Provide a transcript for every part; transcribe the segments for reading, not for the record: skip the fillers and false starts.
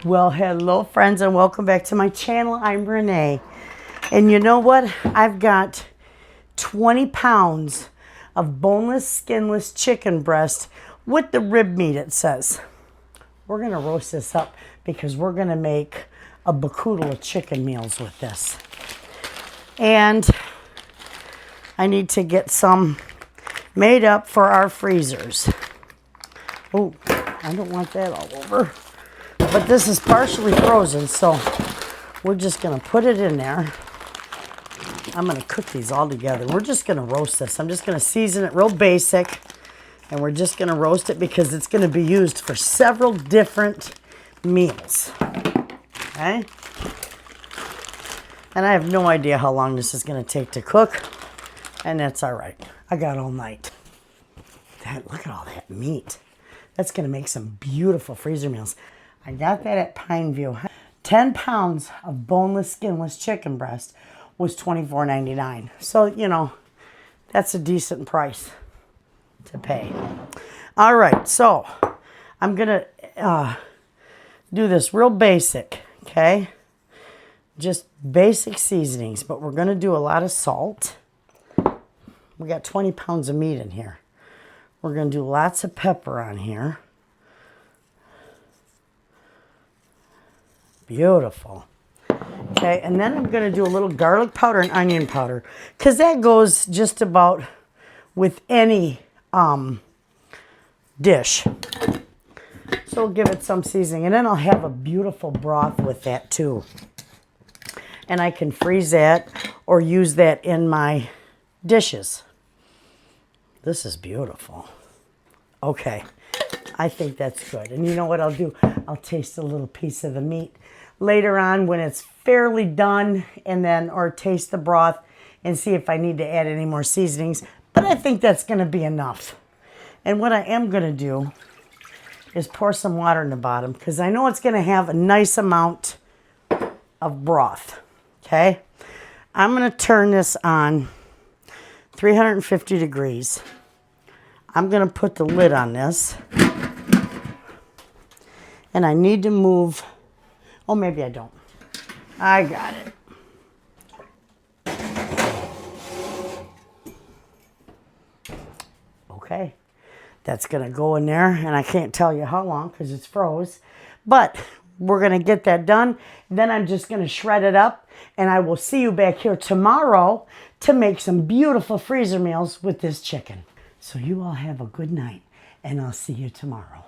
Well, hello friends and welcome back to my channel. I'm Renee. And you know what? I've got 20 pounds of boneless, skinless chicken breast with the rib meat, it says. We're going to roast this up because we're going to make a bacoodle of chicken meals with this. And I need to get some made up for our freezers. Oh, I don't want that all over. But this is partially frozen, so we're just going to put it in there. I'm going to cook these all together. We're just going to roast this. I'm just going to season it real basic, and we're just going to roast it because it's going to be used for several different meals. Okay? And I have no idea how long this is going to take to cook, and that's all right. I got all night. Look at all that meat. That's going to make some beautiful freezer meals. I got that at Pineview. 10 pounds of boneless, skinless chicken breast was $24.99. So, you know, that's a decent price to pay. All right, so I'm going to do this real basic, okay? Just basic seasonings, but we're going to do a lot of salt. We got 20 pounds of meat in here. We're going to do lots of pepper on here. Beautiful. Okay, and then I'm going to do a little garlic powder and onion powder because that goes just about with any dish. So we'll give it some seasoning, and then I'll have a beautiful broth with that too. And I can freeze that or use that in my dishes. This is beautiful. Okay, I think that's good. And you know what I'll do? I'll taste a little piece of the meat later on when it's fairly done, and then or taste the broth and see if I need to add any more seasonings. But I think that's going to be enough. And what I am going to do is pour some water in the bottom because I know it's going to have a nice amount of broth. Okay, I'm going to turn this on 350 degrees. I'm going to put the lid on this. And I need to move. Oh, maybe I don't. I got it. Okay. That's going to go in there. And I can't tell you how long because it's froze. But we're going to get that done. Then I'm just going to shred it up. And I will see you back here tomorrow to make some beautiful freezer meals with this chicken. So you all have a good night. And I'll see you tomorrow.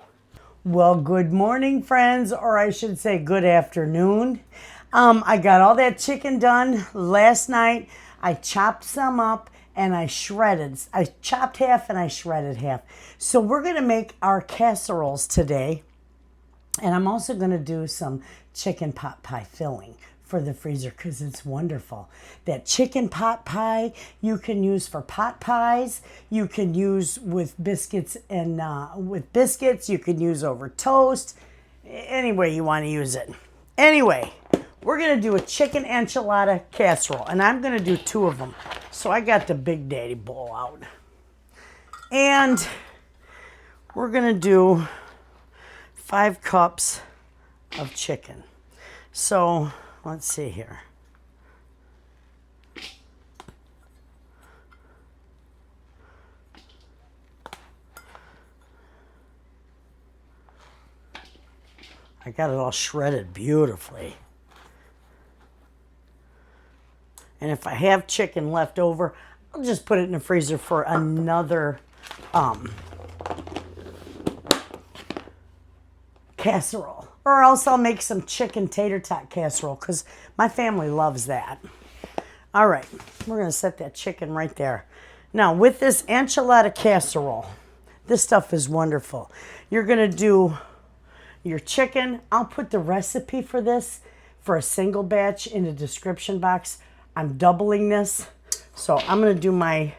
Well, good morning, friends, or I should say good afternoon. I got all that chicken done last night. I chopped some up and I shredded. I chopped half and I shredded half. So we're going to make our casseroles today. And I'm also going to do some chicken pot pie filling for the freezer because it's wonderful. That chicken pot pie you can use for pot pies. You can use with biscuits and you can use over toast. Any way you want to use it. Anyway, we're going to do a chicken enchilada casserole, and I'm going to do 2 of them. So I got the Big Daddy bowl out. And we're going to do 5 cups of chicken. So let's see here. I got it all shredded beautifully. And if I have chicken left over, I'll just put it in the freezer for another casserole. Or else I'll make some chicken tater tot casserole because my family loves that. All right, we're going to set that chicken right there. Now, with this enchilada casserole, this stuff is wonderful. You're going to do your chicken. I'll put the recipe for this for a single batch in the description box. I'm doubling this. So I'm going to do my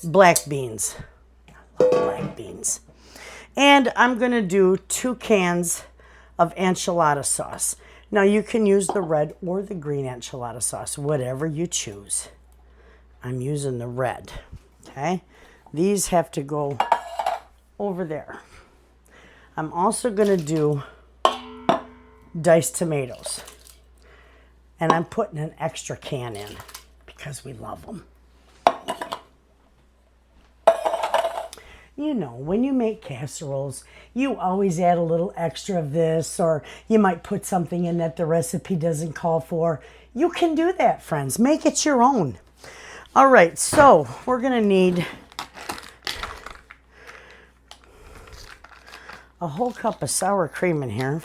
black beans. I love black beans. And I'm going to do 2 cans of enchilada sauce. Now you can use the red or the green enchilada sauce, whatever you choose. I'm using the red, okay? These have to go over there. I'm also going to do diced tomatoes. And I'm putting an extra can in because we love them. You know, when you make casseroles, you always add a little extra of this, or you might put something in that the recipe doesn't call for. You can do that, friends. Make it your own. All right, so we're going to need a whole cup of sour cream in here.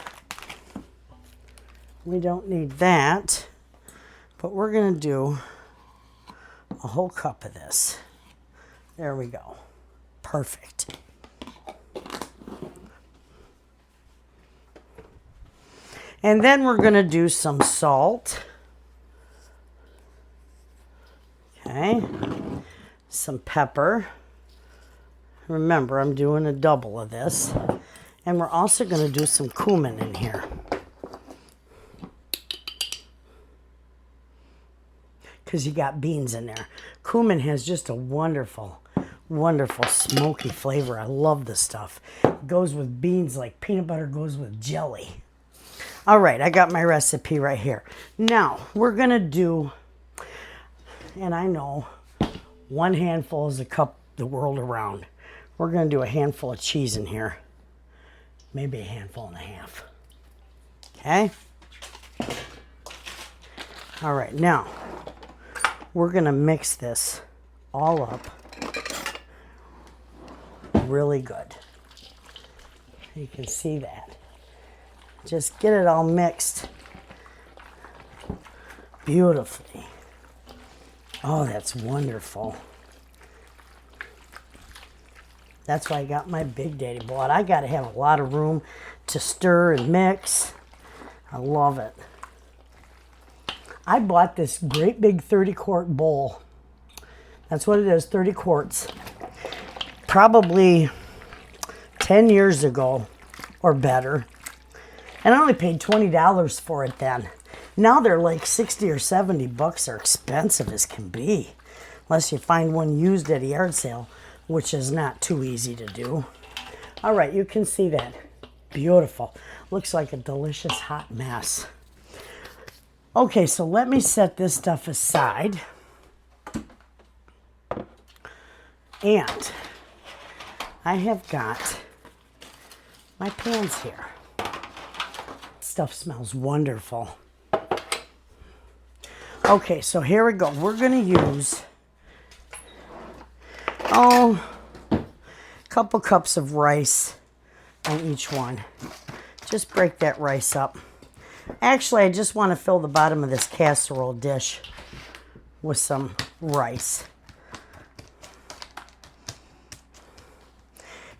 We don't need that, but we're going to do a whole cup of this. There we go. Perfect. And then we're going to do some salt. Okay. Some pepper. Remember, I'm doing a double of this. And we're also going to do some cumin in here. Because you got beans in there. Cumin has just a wonderful smoky flavor. I love this stuff. It goes with beans like peanut butter goes with jelly. All right, I got my recipe right here. Now, we're going to do, and I know one handful is a cup the world around. We're going to do a handful of cheese in here. Maybe a handful and a half. Okay? All right, now, we're going to mix this all up really good. You can see that. Just get it all mixed beautifully. Oh, that's wonderful. That's why I got my Big Daddy bowl. I got to have a lot of room to stir and mix. I love it. I bought this great big 30-quart bowl. That's what it is, 30 quarts. Probably 10 years ago or better. And I only paid $20 for it then. Now they're like 60 or 70 bucks. They're expensive as can be. Unless you find one used at a yard sale, which is not too easy to do. All right, you can see that. Beautiful. Looks like a delicious hot mess. Okay, so let me set this stuff aside. And I have got my pans here. Stuff smells wonderful. Okay, so here we go. We're going to use, a couple cups of rice on each one. Just break that rice up. Actually, I just want to fill the bottom of this casserole dish with some rice.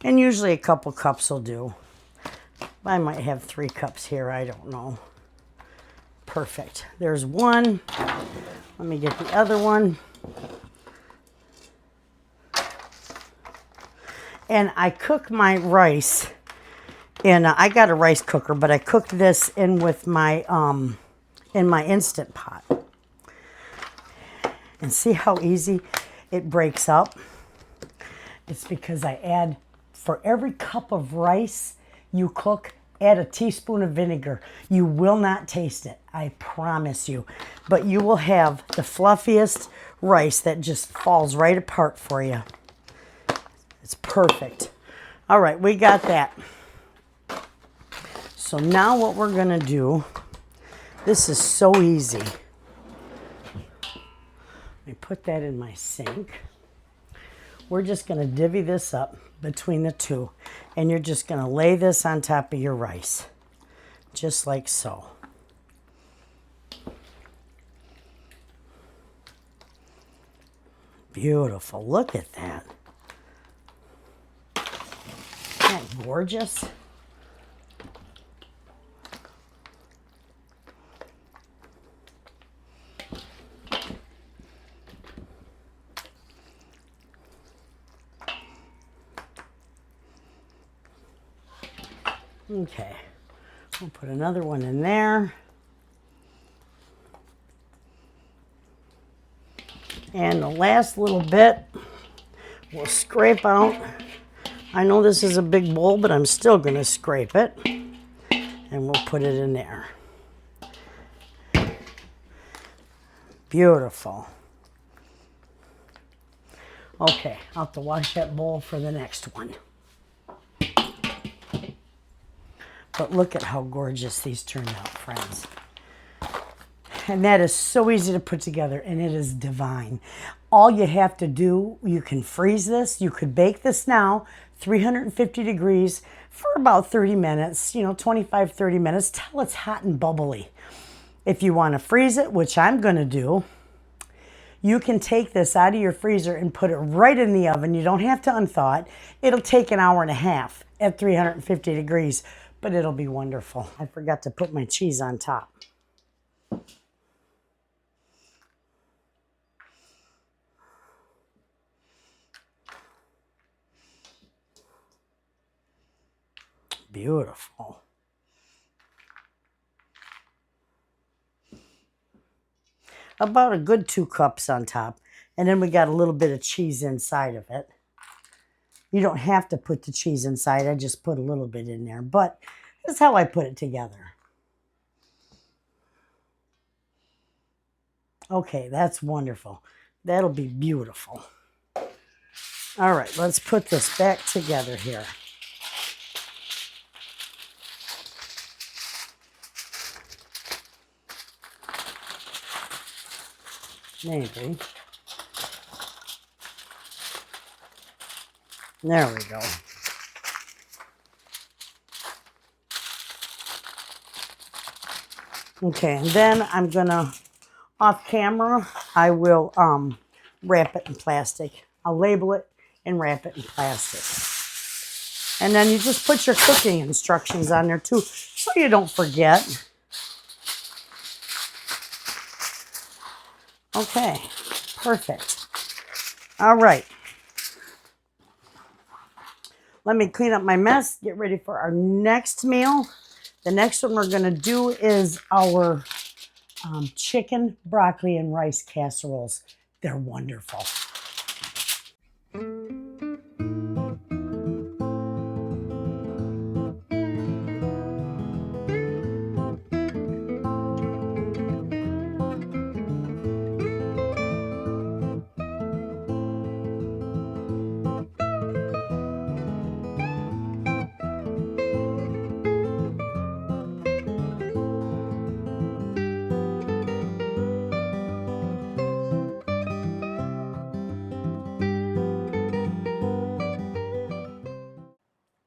And usually a couple cups will do. I might have 3 cups here, I don't know. Perfect. There's one. Let me get the other one. And I cook my rice in, I got a rice cooker, but I cooked this in with my, in my Instant Pot. And see how easy it breaks up? It's because I add, for every cup of rice you cook, add a teaspoon of vinegar. You will not taste it, I promise you. But you will have the fluffiest rice that just falls right apart for you. It's perfect. All right, we got that. So now what we're going to do, this is so easy. Let me put that in my sink. We're just going to divvy this up between the two. And you're just going to lay this on top of your rice. Just like so. Beautiful. Look at that. Isn't that gorgeous? Okay, we'll put another one in there. And the last little bit, we'll scrape out. I know this is a big bowl, but I'm still going to scrape it. And And we'll put it in there. Beautiful. Okay, I'll have to wash that bowl for the next one. But look at how gorgeous these turned out, friends. And that is so easy to put together, and it is divine. All you have to do, you can freeze this. You could bake this now, 350 degrees for about 30 minutes, 25, 30 minutes, till it's hot and bubbly. If you want to freeze it, which I'm going to do, you can take this out of your freezer and put it right in the oven. You don't have to unthaw it. It'll take an hour and a half at 350 degrees, but it'll be wonderful. I forgot to put my cheese on top. Beautiful. About a good 2 cups on top. And then we got a little bit of cheese inside of it. You don't have to put the cheese inside. I just put a little bit in there. But that's how I put it together. Okay, that's wonderful. That'll be beautiful. All right, let's put this back together here. Maybe. There we go. Okay, and then I'm gonna, off camera, I will wrap it in plastic. I'll label it and wrap it in plastic. And then you just put your cooking instructions on there too, so you don't forget. Okay, perfect. All right. Let me clean up my mess, get ready for our next meal. The next one we're going to do is our chicken, broccoli, and rice casseroles. They're wonderful.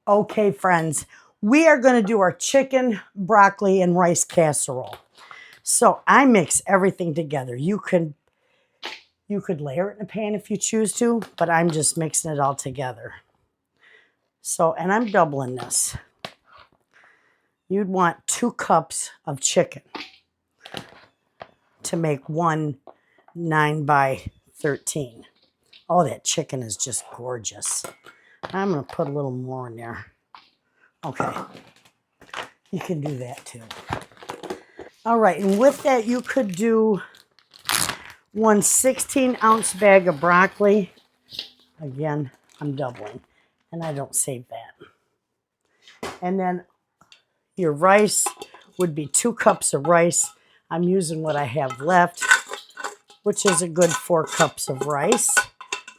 Okay, friends, we are going to do our chicken, broccoli, and rice casserole. So I mix everything together. You could layer it in a pan if you choose to, but I'm just mixing it all together. So, and I'm doubling this. You'd want 2 cups of chicken to make one 9 by 13. Oh, that chicken is just gorgeous. I'm going to put a little more in there. Okay. You can do that too. All right. And with that, you could do 1 16-ounce bag of broccoli. Again, I'm doubling. And I don't save that. And then your rice would be 2 cups of rice. I'm using what I have left, which is a good 4 cups of rice.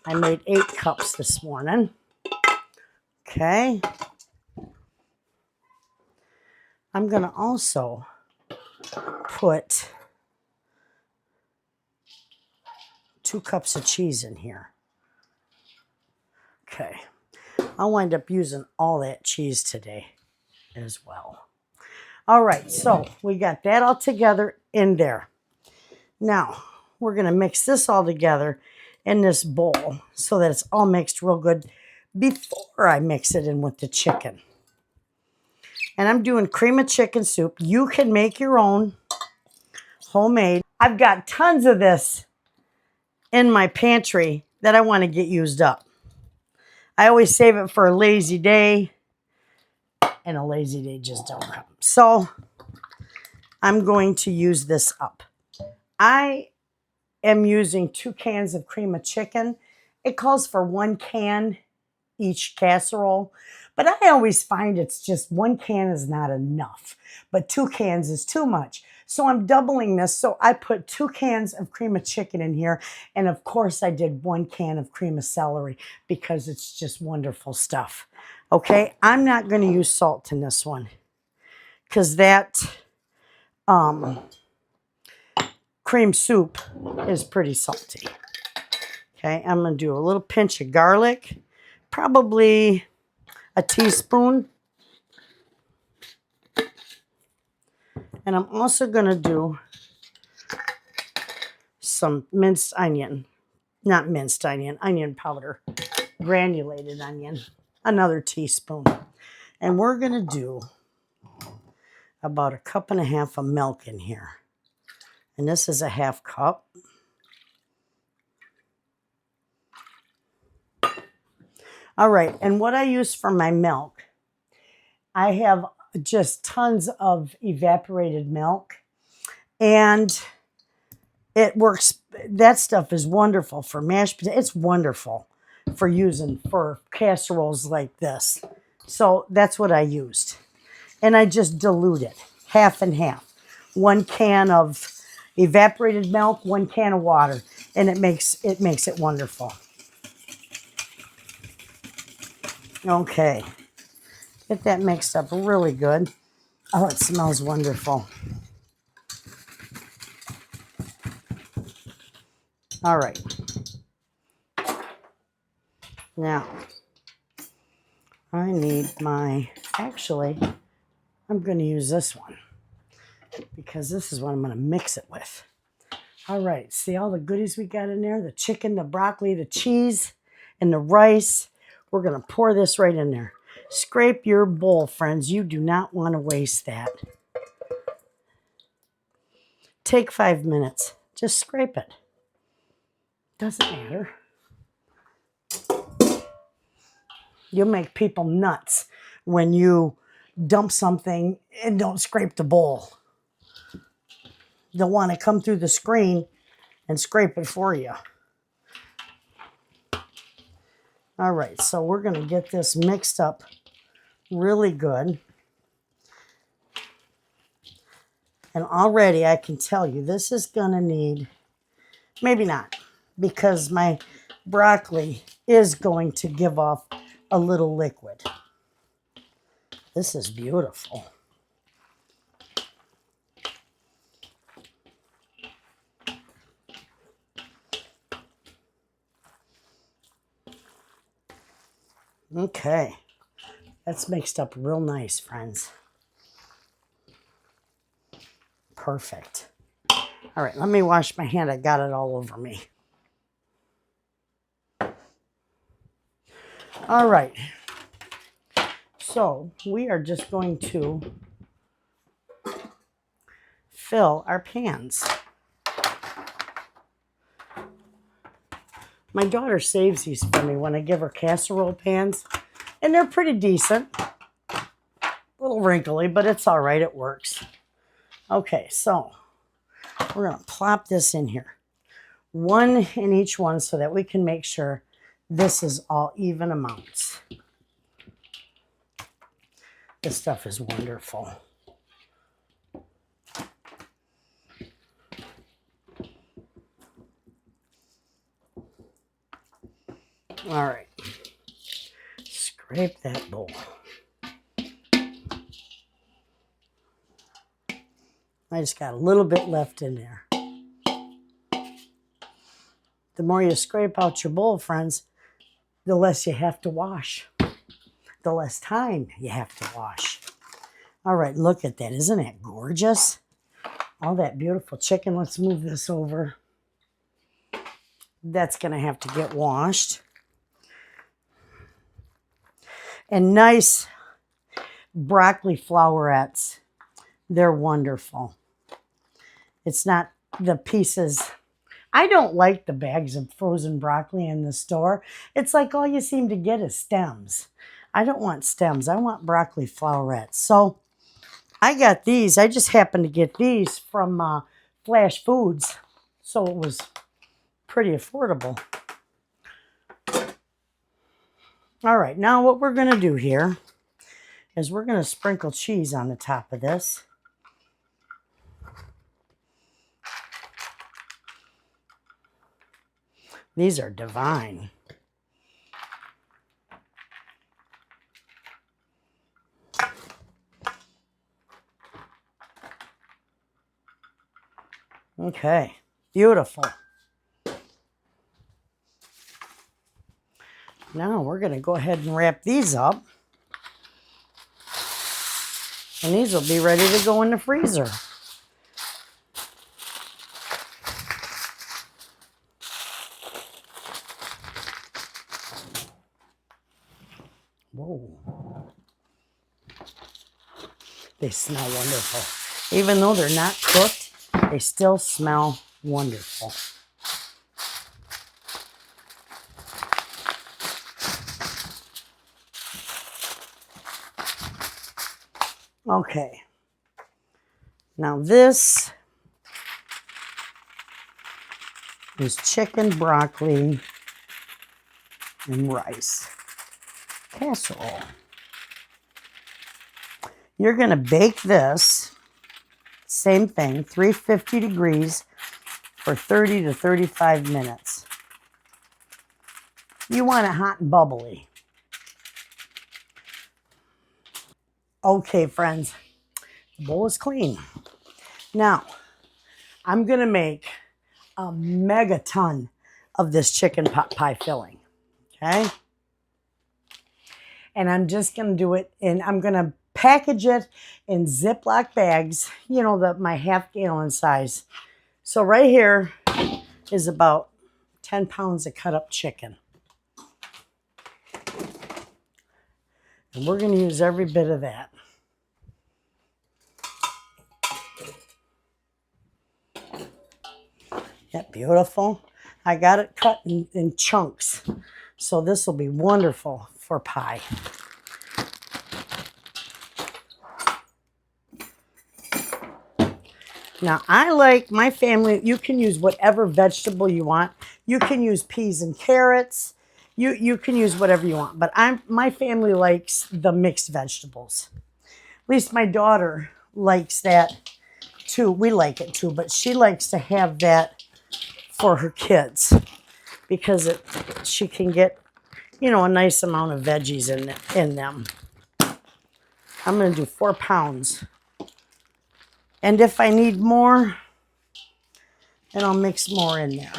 I made 8 cups this morning. Okay. I'm going to also put 2 cups of cheese in here. Okay. I'll wind up using all that cheese today as well. All right, so we got that all together in there. Now, we're going to mix this all together in this bowl so that it's all mixed real good before I mix it in with the chicken. And I'm doing cream of chicken soup. You can make your own homemade. I've got tons of this in my pantry that I want to get used up. I always save it for a lazy day, and a lazy day just don't come. So I'm going to use this up. I am using 2 cans of cream of chicken. It calls for 1 can each casserole, But I always find it's just 1 can is not enough, but 2 cans is too much. So I'm doubling this. So I put 2 cans of cream of chicken in here. And of course I did 1 can of cream of celery because it's just wonderful stuff. Okay, I'm not going to use salt in this one because that cream soup is pretty salty. Okay, I'm going to do a little pinch of garlic, probably a teaspoon. And I'm also going to do some minced onion. Not minced onion, onion powder. Granulated onion. Another teaspoon. And we're going to do about 1.5 cups of milk in here. And this is a 1/2 cup. All right, and what I use for my milk, I have just tons of evaporated milk, and it works. That stuff is wonderful for mashed potatoes. It's wonderful for using for casseroles like this. So that's what I used. And I just dilute it, half and half. 1 can of evaporated milk, 1 can of water, and it makes it wonderful. Okay, get that mixed up really good. Oh, it smells wonderful. All right. Now, I need actually, I'm going to use this one because this is what I'm going to mix it with. All right, see all the goodies we got in there? The chicken, the broccoli, the cheese, and the rice. We're going to pour this right in there. Scrape your bowl, friends. You do not want to waste that. Take 5 minutes. Just scrape it. Doesn't matter. You'll make people nuts when you dump something and don't scrape the bowl. They'll want to come through the screen and scrape it for you. All right, so we're going to get this mixed up really good. And already I can tell you this is going to need, maybe not, because my broccoli is going to give off a little liquid. This is beautiful. Okay, that's mixed up real nice, friends. Perfect. All right, let me wash my hand. I got it all over me. All right, so we are just going to fill our pans. My daughter saves these for me when I give her casserole pans, and they're pretty decent. A little wrinkly, but it's all right. It works. Okay, so we're going to plop this in here. 1 in each one so that we can make sure this is all even amounts. This stuff is wonderful. All right, scrape that bowl. I just got a little bit left in there. The more you scrape out your bowl, friends, the less you have to wash. The less time you have to wash. All right, look at that. Isn't that gorgeous? All that beautiful chicken. Let's move this over. That's going to have to get washed. And nice broccoli flowerets. They're wonderful. It's not the pieces. I don't like the bags of frozen broccoli in the store. It's like all you seem to get is stems. I don't want stems. I want broccoli flowerets. So I got these. I just happened to get these from Flash Foods. So it was pretty affordable. All right, now what we're going to do here is we're going to sprinkle cheese on the top of this. These are divine. Okay, beautiful. Now we're going to go ahead and wrap these up. And these will be ready to go in the freezer. Whoa. They smell wonderful. Even though they're not cooked, they still smell wonderful. Okay. Now this is chicken, broccoli, and rice casserole. You're going to bake this, same thing, 350 degrees for 30 to 35 minutes. You want it hot and bubbly. Okay, friends, the bowl is clean. Now, I'm going to make a mega ton of this chicken pot pie filling, okay? And I'm just going to do it in, I'm going to package it in Ziploc bags, you know, my half-gallon size. So right here is about 10 pounds of cut up chicken. And we're going to use every bit of that. Yeah, beautiful. I got it cut in chunks. So this will be wonderful for pie. Now, I like my family, you can use whatever vegetable you want. You can use peas and carrots. You can use whatever you want. But my family likes the mixed vegetables. At least my daughter likes that too. We like it too, but she likes to have that for her kids because she can get, you know, a nice amount of veggies in them. I'm going to do 4 pounds. And if I need more, then I'll mix more in there.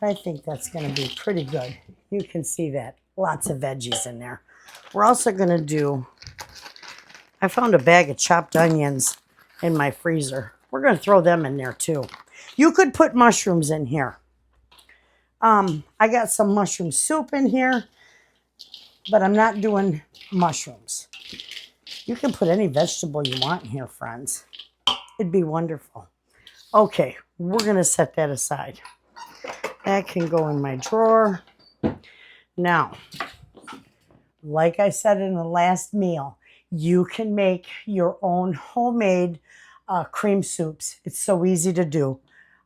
I think that's going to be pretty good. You can see that. Lots of veggies in there. We're also going to do, I found a bag of chopped onions in my freezer. We're going to throw them in there too. You could put mushrooms in here. I got some mushroom soup in here, but I'm not doing mushrooms. You can put any vegetable you want in here, friends. It'd be wonderful. Okay, we're going to set that aside. That can go in my drawer. Now, like I said in the last meal, you can make your own homemade cream soups. It's so easy to do.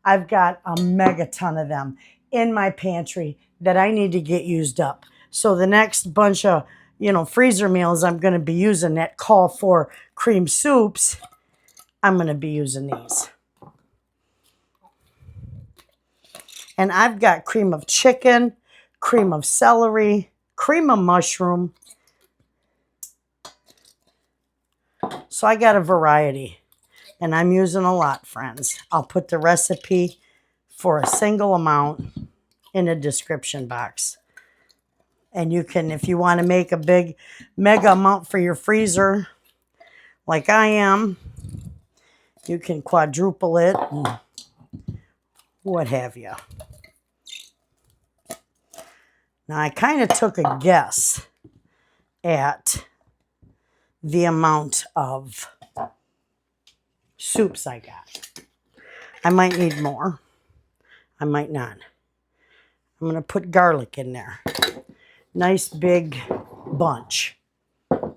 I've got a mega ton of them in my pantry that I need to get used up. So the next bunch of, you know, freezer meals I'm going to be using that call for cream soups, I'm going to be using these. And I've got cream of chicken, cream of celery, cream of mushroom. So I got a variety. And I'm using a lot, friends. I'll put the recipe for a single amount in the description box. And you can, if you want to make a big mega amount for your freezer, like I am, you can quadruple it and what have you. Now, I kind of took a guess at the amount of soups I got. I might need more. I might not. I'm going to put garlic in there. Nice big bunch. I'm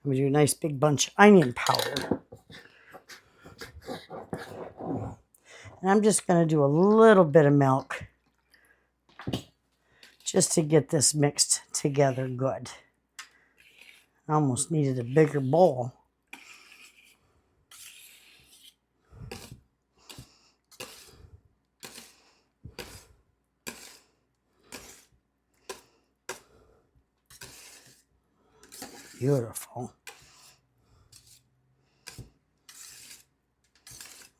going to do a nice big bunch of onion powder. And I'm just going to do a little bit of milk just to get this mixed together good. I almost needed a bigger bowl. Beautiful.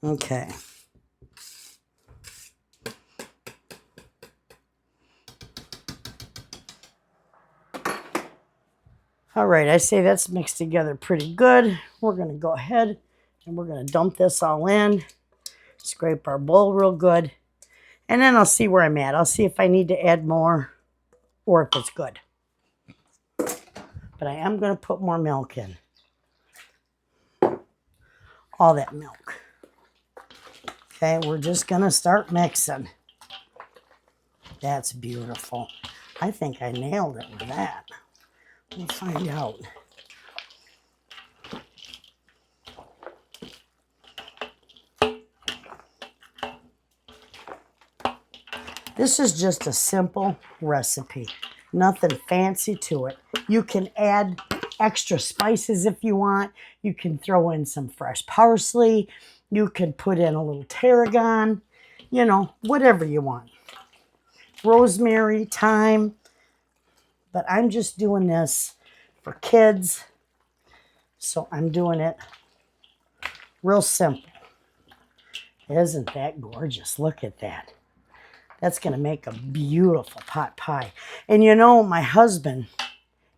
Okay. All right, I say that's mixed together pretty good. We're going to go ahead and we're going to dump this all in, scrape our bowl real good, and then I'll see where I'm at. I'll see if I need to add more or if it's good. But I am going to put more milk in. All that milk. Okay, we're just going to start mixing. That's beautiful. I think I nailed it with that. We'll find out. This is just a simple recipe. Nothing fancy to it. You can add extra spices if you want. You can throw in some fresh parsley. You can put in a little tarragon. You know, whatever you want. Rosemary, thyme. But I'm just doing this for kids. So I'm doing it real simple. Isn't that gorgeous? Look at that. That's going to make a beautiful pot pie. And you know, my husband,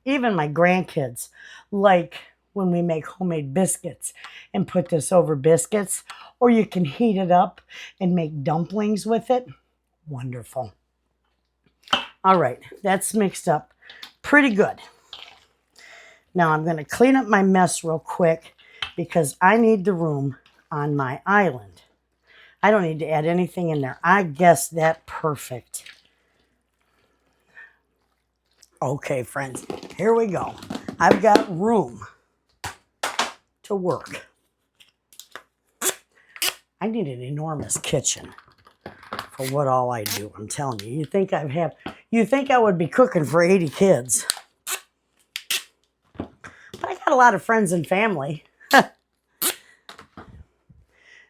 even my grandkids, like when we make homemade biscuits and put this over biscuits, or you can heat it up and make dumplings with it. Wonderful. All right, that's mixed up pretty good. Now I'm going to clean up my mess real quick because I need the room on my island. I don't need to add anything in there. I guess that's perfect. Okay, friends, here we go. I've got room to work. I need an enormous kitchen for what all I do. I'm telling you. You think I would be cooking for 80 kids. But I got a lot of friends and family.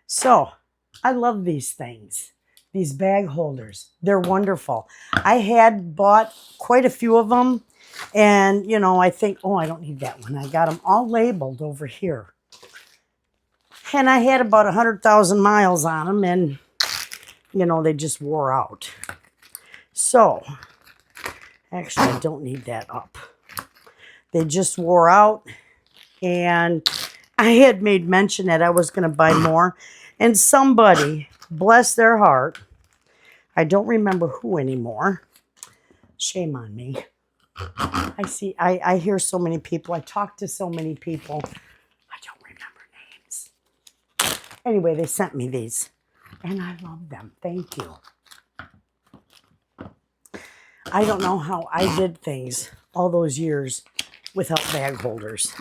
So, I love these things. These bag holders. They're wonderful. I had bought quite a few of them. And, you know, I think, oh, I don't need that one. I got them all labeled over here. And I had about 100,000 miles on them. And, you know, they just wore out. So, actually, I don't need that up. They just wore out. And I had made mention that I was going to buy more. And somebody, bless their heart, I don't remember who anymore. Shame on me. I hear so many people. I talk to so many people. I don't remember names. Anyway, they sent me these. And I love them. Thank you. I don't know how I did things all those years without bag holders.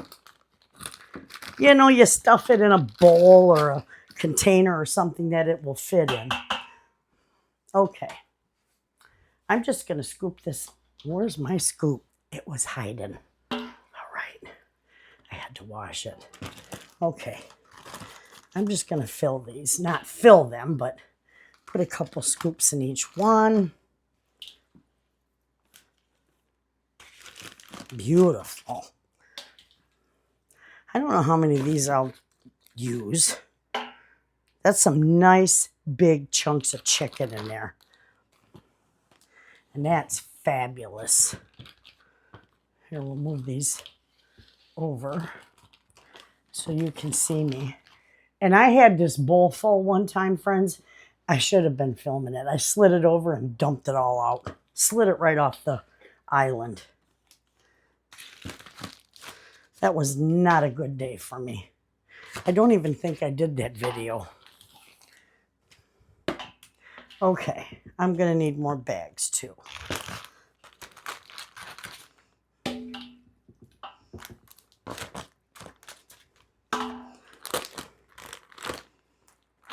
You know, you stuff it in a bowl or a container or something that it will fit in. Okay. I'm just going to scoop this. Where's my scoop? It was hiding. All right. I had to wash it. Okay. I'm just going to fill these. Not fill them, but put a couple scoops in each one. Beautiful. I don't know how many of these I'll use. That's some nice big chunks of chicken in there. And that's fabulous. Here, we'll move these over so you can see me. And I had this bowl full one time, friends. I should have been filming it. I slid it over and dumped it all out. Slid it right off the island. That was not a good day for me. I don't even think I did that video. Okay, I'm going to need more bags too.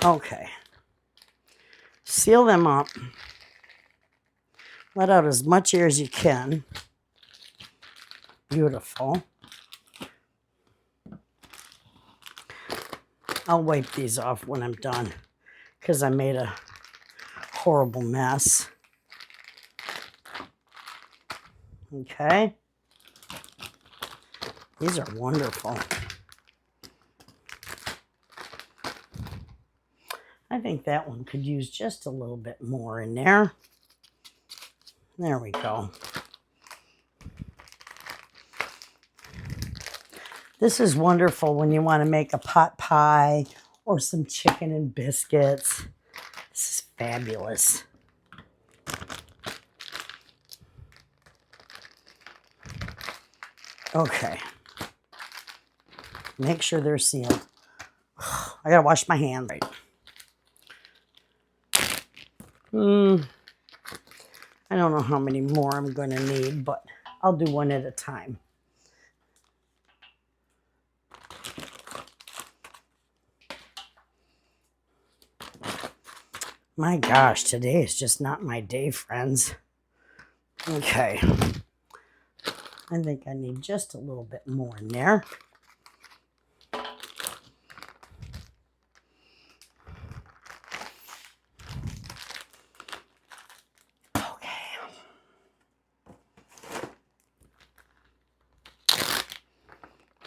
Okay. Seal them up. Let out as much air as you can. Beautiful. I'll wipe these off when I'm done because I made a horrible mess. Okay. These are wonderful. I think that one could use just a little bit more in there. There we go. This is wonderful when you want to make a pot pie or some chicken and biscuits. This is fabulous. Okay. Make sure they're sealed. I gotta wash my hands. Right. I don't know how many more I'm going to need, but I'll do one at a time. My gosh, today is just not my day, friends. Okay. I think I need just a little bit more in there.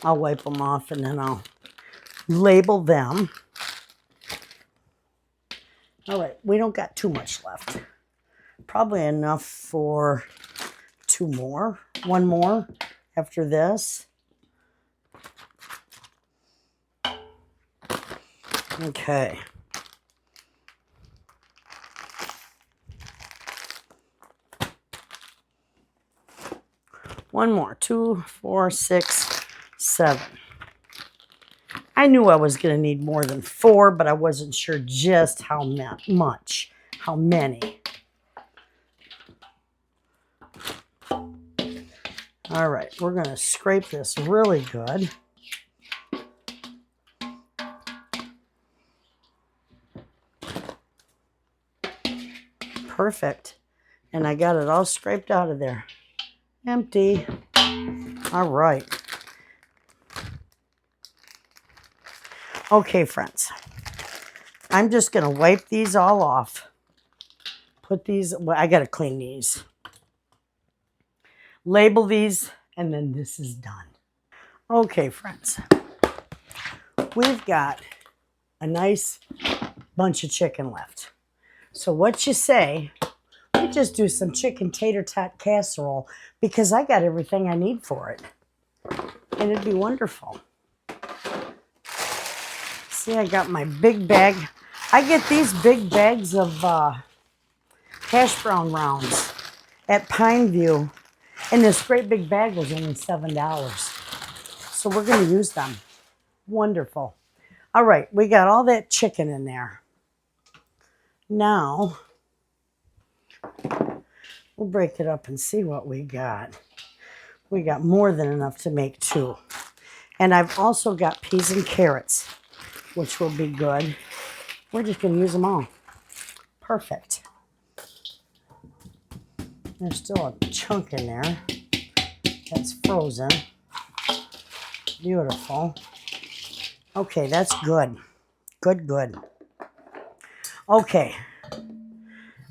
I'll wipe them off and then I'll label them. All right, we don't got too much left. Probably enough for two more, one more after this. Okay. One more, 2, 4, 6, 7. I knew I was going to need more than 4, but I wasn't sure just how much, how many. All right, we're going to scrape this really good. Perfect. And I got it all scraped out of there. Empty. All right. Okay, friends. I'm just going to wipe these all off. Put these, well, I got to clean these. Label these, and then this is done. Okay, friends. We've got a nice bunch of chicken left. So what you say, we just do some chicken tater tot casserole because I got everything I need for it. And it'd be wonderful. See, I got my big bag. I get these big bags of hash brown rounds at Pineview. And this great big bag was only $7. So we're going to use them. Wonderful. All right, we got all that chicken in there. Now, we'll break it up and see what we got. We got more than enough to make 2. And I've also got peas and carrots, which will be good. We're just going to use them all. Perfect. There's still a chunk in there that's frozen. Beautiful. Okay, that's good. Good, good. Okay.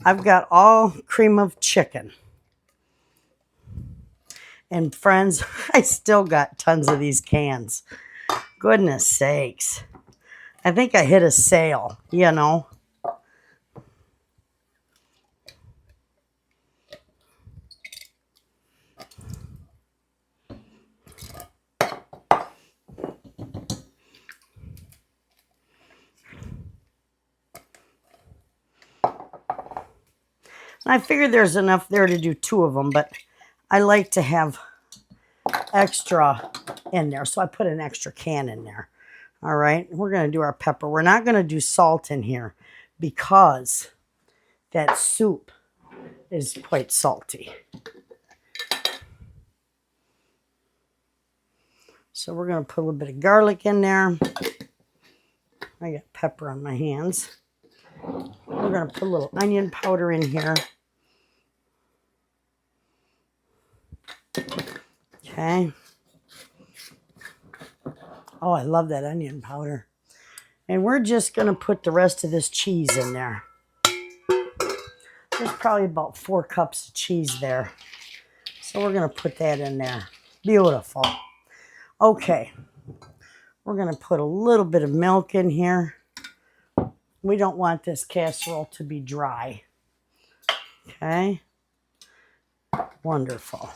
I've got all cream of chicken. And friends, I still got tons of these cans. Goodness sakes. I think I hit a sale, you know. I figured there's enough there to do 2 of them, but I like to have extra in there, so I put an extra can in there. All right, we're going to do our pepper. We're not going to do salt in here because that soup is quite salty. So we're going to put a little bit of garlic in there. I got pepper on my hands. A little going to put a little onion powder in here. Okay. Oh, I love that onion powder. And we're just going to put the rest of this cheese in there. There's probably about 4 cups of cheese there. So we're going to put that in there. Beautiful. Okay. We're going to put a little bit of milk in here. We don't want this casserole to be dry. Okay. Wonderful.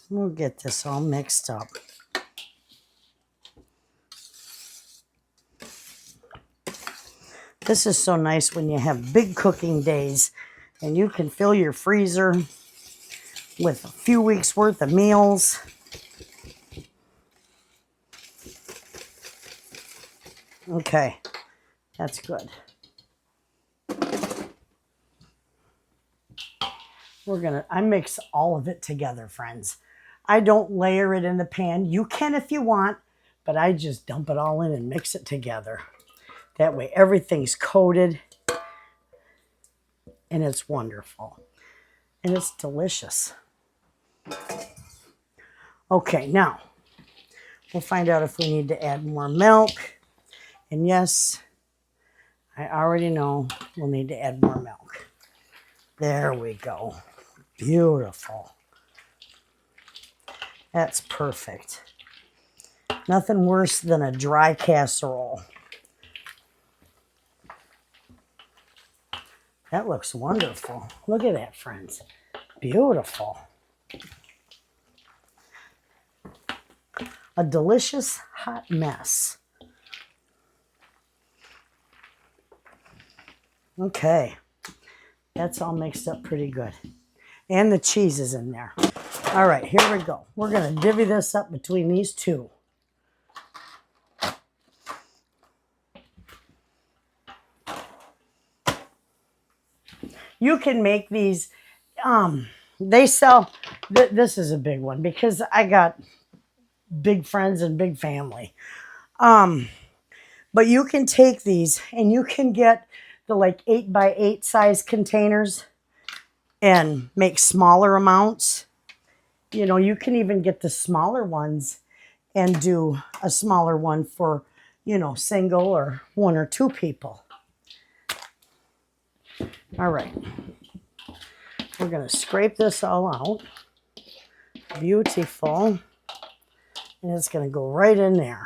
We'll get this all mixed up. This is so nice when you have big cooking days and you can fill your freezer with a few weeks worth of meals. Okay, that's good. I mix all of it together, friends. I don't layer it in the pan. You can if you want, but I just dump it all in and mix it together. That way everything's coated and it's wonderful. And it's delicious. Okay, now we'll find out if we need to add more milk. And yes, I already know we'll need to add more milk. There we go. Beautiful. That's perfect. Nothing worse than a dry casserole. That looks wonderful. Look at that, friends. Beautiful. A delicious hot mess. Okay. That's all mixed up pretty good. And the cheese is in there. All right, here we go. We're going to divvy this up between these two. You can make these, they sell, this is a big one because I got big friends and big family. But you can take these and you can get the like 8x8 size containers and make smaller amounts. You know, you can even get the smaller ones and do a smaller one for, you know, single or 1 or 2 people. All right. We're going to scrape this all out. Beautiful. And it's going to go right in there.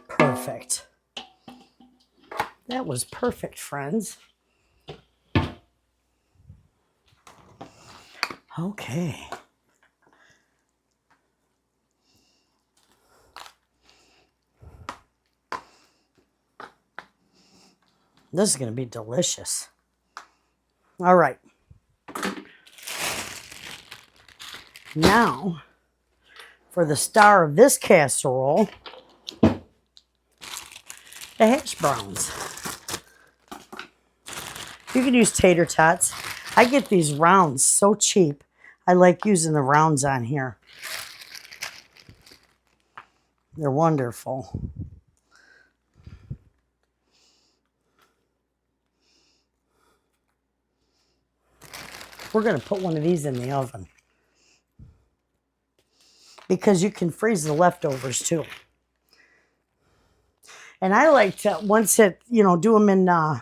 Perfect. That was perfect, friends. Okay. This is going to be delicious. All right. Now, for the star of this casserole, the hash browns. You can use tater tots. I get these rounds so cheap. I like using the rounds on here. They're wonderful. We're going to put one of these in the oven because you can freeze the leftovers too. And I like to, once it, you know, do them in, I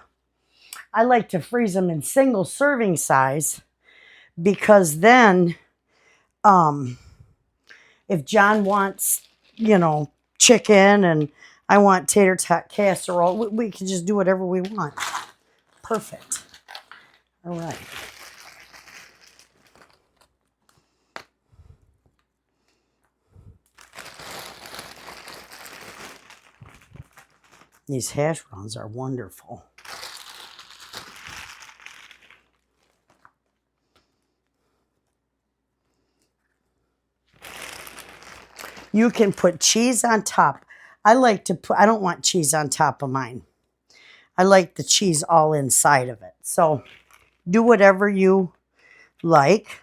like to freeze them in single serving size because then if John wants, you know, chicken and I want tater tot casserole, we can just do whatever we want. Perfect. All right. These hash browns are wonderful. You can put cheese on top. I like to put, I don't want cheese on top of mine. I like the cheese all inside of it. So do whatever you like.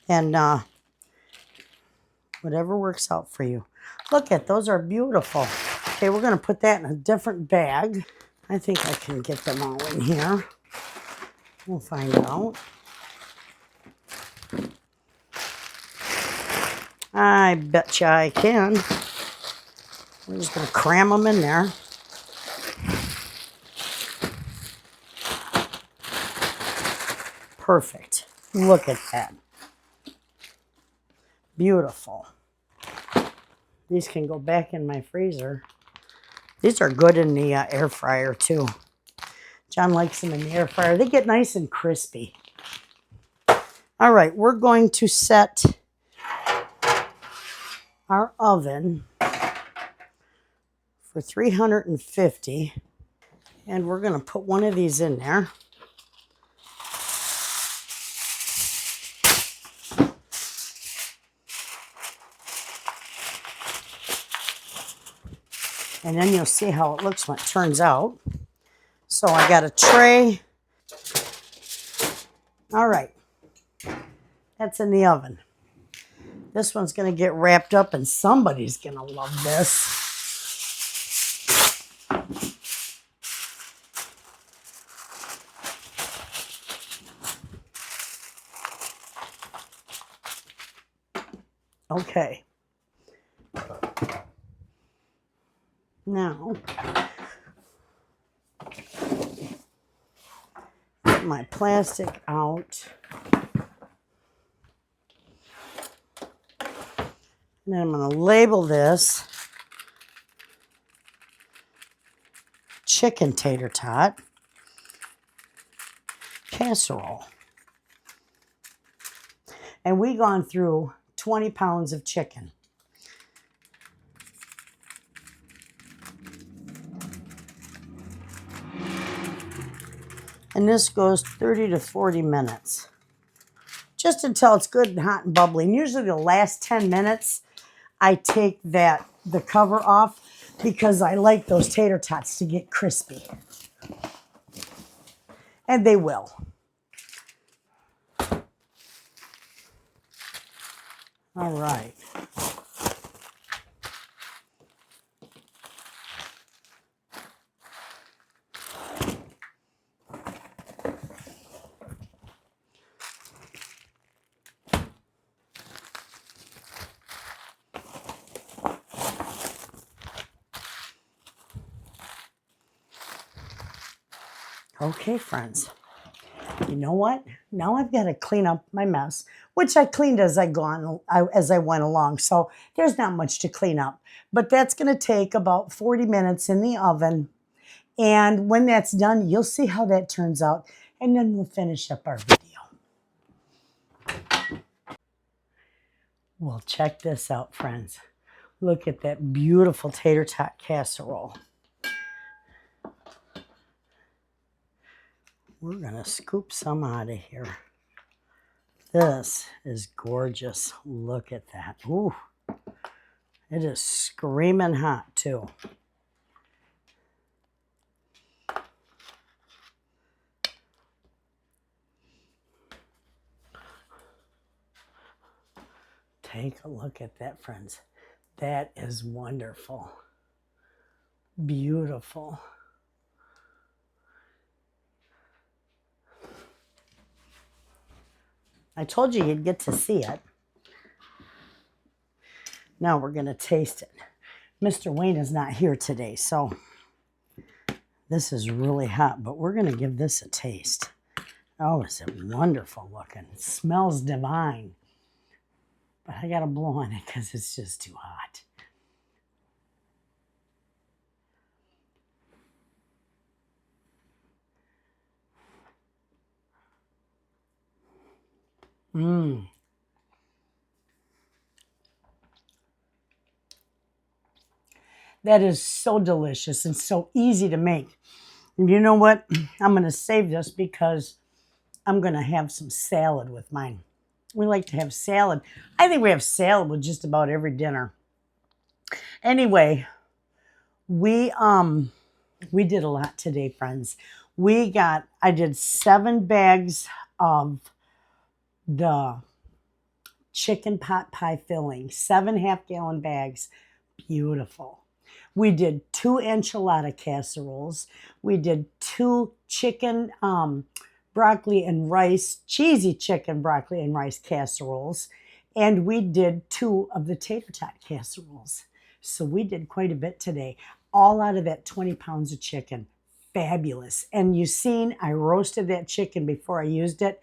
And whatever works out for you. Look at those are beautiful. Okay, we're going to put that in a different bag. I think I can get them all in here. We'll find out. I bet you I can. We're just going to cram them in there. Perfect. Look at that. Beautiful. These can go back in my freezer. These are good in the air fryer too. John likes them in the air fryer. They get nice and crispy. All right, we're going to set our oven for 350, and we're going to put one of these in there. And then you'll see how it looks when it turns out. So I got a tray. All right, that's in the oven. This one's going to get wrapped up, and somebody's going to love this. Okay. Now, get my plastic out. And then I'm going to label this chicken tater tot casserole. And we've gone through 20 pounds of chicken. And this goes 30 to 40 minutes. Just until it's good and hot and bubbly. And usually the last 10 minutes, I take the cover off because I like those tater tots to get crispy. And they will. All right. Okay, friends. You know what? Now I've got to clean up my mess, which I cleaned as I went along. So there's not much to clean up. But that's going to take about 40 minutes in the oven. And when that's done, you'll see how that turns out. And then we'll finish up our video. Well, check this out, friends. Look at that beautiful tater tot casserole. We're going to scoop some out of here. This is gorgeous. Look at that. Ooh, it is screaming hot too. Take a look at that, friends. That is wonderful. Beautiful. I told you you'd get to see it. Now we're going to taste it. Mr. Wayne is not here today, so this is really hot, but we're going to give this a taste. Oh, is it wonderful looking. It smells divine. But I got to blow on it because it's just too hot. Mmm. That is so delicious and so easy to make. And you know what? I'm going to save this because I'm going to have some salad with mine. We like to have salad. I think we have salad with just about every dinner. Anyway, we did a lot today, friends. I did 7 bags of the chicken pot pie filling, 7 half-gallon bags. Beautiful. We did 2 enchilada casseroles. We did 2 chicken broccoli and rice, cheesy chicken broccoli and rice casseroles. And we did 2 of the tater tot casseroles. So we did quite a bit today, all out of that 20 pounds of chicken. Fabulous. And you seen I roasted that chicken before I used it.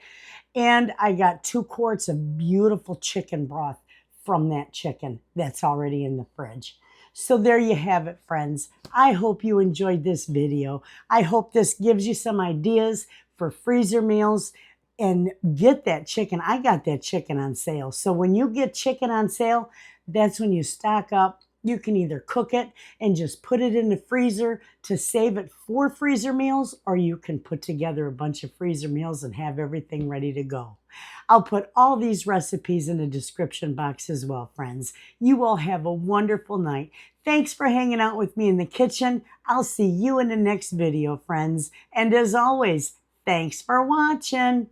And I got 2 quarts of beautiful chicken broth from that chicken that's already in the fridge. So there you have it, friends. I hope you enjoyed this video. I hope this gives you some ideas for freezer meals. And get that chicken. I got that chicken on sale. So when you get chicken on sale, that's when you stock up. You can either cook it and just put it in the freezer to save it for freezer meals, or you can put together a bunch of freezer meals and have everything ready to go. I'll put all these recipes in the description box as well, friends. You all have a wonderful night. Thanks for hanging out with me in the kitchen. I'll see you in the next video, friends. And as always, thanks for watching.